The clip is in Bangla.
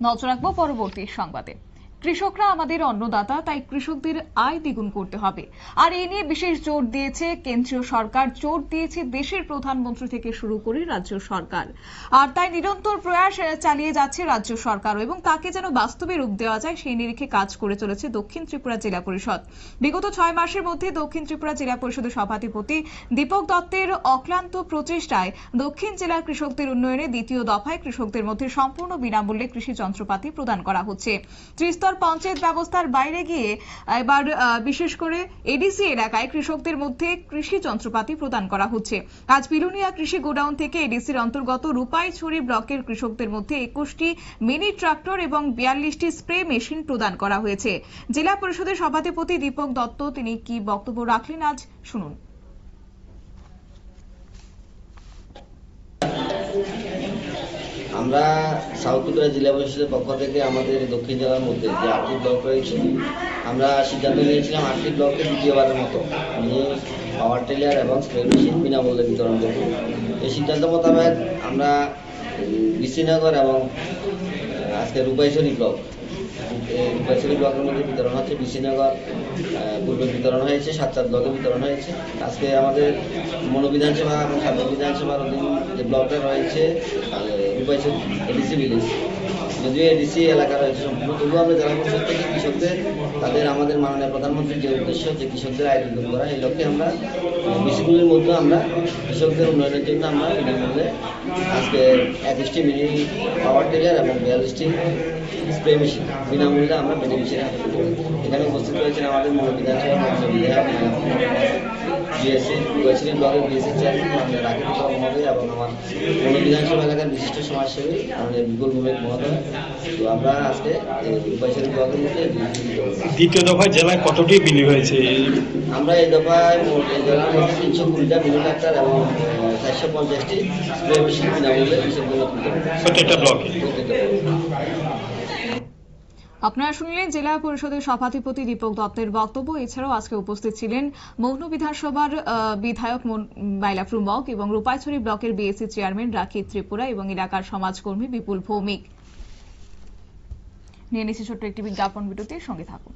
নজর রাখবো পরবর্তী সংবাদে। কৃষকরা আমাদের অন্নদাতা, তাই কৃষকদের আয় দ্বিগুণ করতে হবে। আর এ নিয়ে বিশেষ জোর দিয়েছে কেন্দ্রীয় সরকার, জোর দিয়েছে দেশের প্রধানমন্ত্রী থেকে শুরু করে রাজ্য সরকার। আর তাই নিরন্তর প্রয়াস চালিয়ে যাচ্ছে রাজ্য সরকার এবং তাকে যেন বাস্তবে রূপ দেওয়া যায় সেই নিরিখে কাজ করে চলেছে দক্ষিণ ত্রিপুরা জেলা পরিষদ। বিগত 6 মাসের মধ্যে দক্ষিণ ত্রিপুরা জেলা পরিষদের সভাধিপতি দীপক দত্তের অক্লান্ত প্রচেষ্টায় দক্ষিণ জেলার কৃষকদের উন্নয়নে দ্বিতীয় দফায় কৃষকদের মধ্যে সম্পূর্ণ বিনামূল্যে কৃষি যন্ত্রপাতি প্রদান করা হচ্ছে। ত্রিস্তর পঞ্চায়েত ব্যবস্থার বাইরে গিয়ে এবার বিশেষ করে এডিসি এলাকায় কৃষকদের মধ্যে কৃষি যন্ত্রপাতি প্রদান করা হচ্ছে। আজ বিলুনিয়া কৃষি গোডাউন থেকে এডিসির অন্তর্গত রূপাইছড়ি ব্লকের কৃষকদের মধ্যে 21টি মিনি ট্রাক্টর এবং 42টি স্প্রে মেশিন প্রদান করা হয়েছে। জেলা পরিষদের সভাধিপতি দীপক দত্ত তিনি কি বক্তব্য রাখলেন আজ শুনুন। আমরা সাউথ ত্রিপুরা জেলা পরিষদের পক্ষ থেকে আমাদের দক্ষিণ জেলার মধ্যে যে 8টি ব্লক রয়েছে, আমরা সিদ্ধান্ত নিয়েছিলাম 8টি ব্লকে দ্বিতীয়বারের মতো নিয়ে পাওয়ার টিলার এবং স্প্রে মেশিন বিনামূল্যে বিতরণ করব। এই সিদ্ধান্ত মোতাবেক আমরা বিশিনগর এবং আজকে রূপাইছড়ি ব্লকের মধ্যে বিতরণ হচ্ছে। বিশিনগর পূর্বে বিতরণ হয়েছে, 7 ব্লকে বিতরণ হয়েছে। আজকে আমাদের মনোবিধানসভা এবং সাবেক বিধানসভার অধীন যে ব্লকটা রয়েছে রূপাইছড়ি এডিসি ভিলেজ, যদিও এডিসি এলাকা রয়েছে সম্পূর্ণ, তবুও আমরা জেলা পরিষদ থেকে কৃষকদের আমাদের মাননীয় প্রধানমন্ত্রীর যে উদ্দেশ্য যে কৃষকদের আয় দ্বিগুণ করা, এই লক্ষ্যে আমরা বিসিগুলির মধ্যে আমরা কৃষকদের উন্নয়নের জন্য আমরা বিনামূল্যে আজকে 21টি মিনি পাওয়ার টিলার এবং 42টি স্প্রে মেশিন বিনামূল্যে আমরা বেনিফিশিয়ারি হাতে তুলে দিই। এখানে উপস্থিত রয়েছেন আমাদের বিধানসভা বিধায়ক বিএসসি রূপাইছড়ি ব্লকের বিএসসি চেয়ারম্যান আমাদের রাকেশ মহোদয় এবং আমার বিধানসভা এলাকার বিশিষ্ট সমাজসেবী আমাদের বিপুল ভৌমিক মহোদয়। তো আমরা আজকে রূপাইছড়ি ব্লকের মধ্যে দ্বিতীয় দফায় জেলায় কতটি বিলি হয়েছে? আমরা এই দফায় এই জেলার মধ্যে 320টা মিনি ট্রাক্টর এবং 450টি স্প্রে মেশিন বিনামূল্যে কৃষকদের প্রত্যেকটা ব্লকে। আপনারা শুনলেন জেলা পরিষদের সভাধিপতি দীপক দত্তের বক্তব্য। এছাড়াও আজকে উপস্থিত ছিলেন মৌন বিধানসভার বিধায়ক মাইলাফরু মগ এবং রূপাইছড়ি ব্লকের বিএসসি চেয়ারম্যান রাকিব ত্রিপুরা এবং এলাকার সমাজকর্মী বিপুল ভৌমিক। নিয়ে নিচ্ছি ছোট্ট একটি বিজ্ঞাপন বিরতির সঙ্গে থাকুন।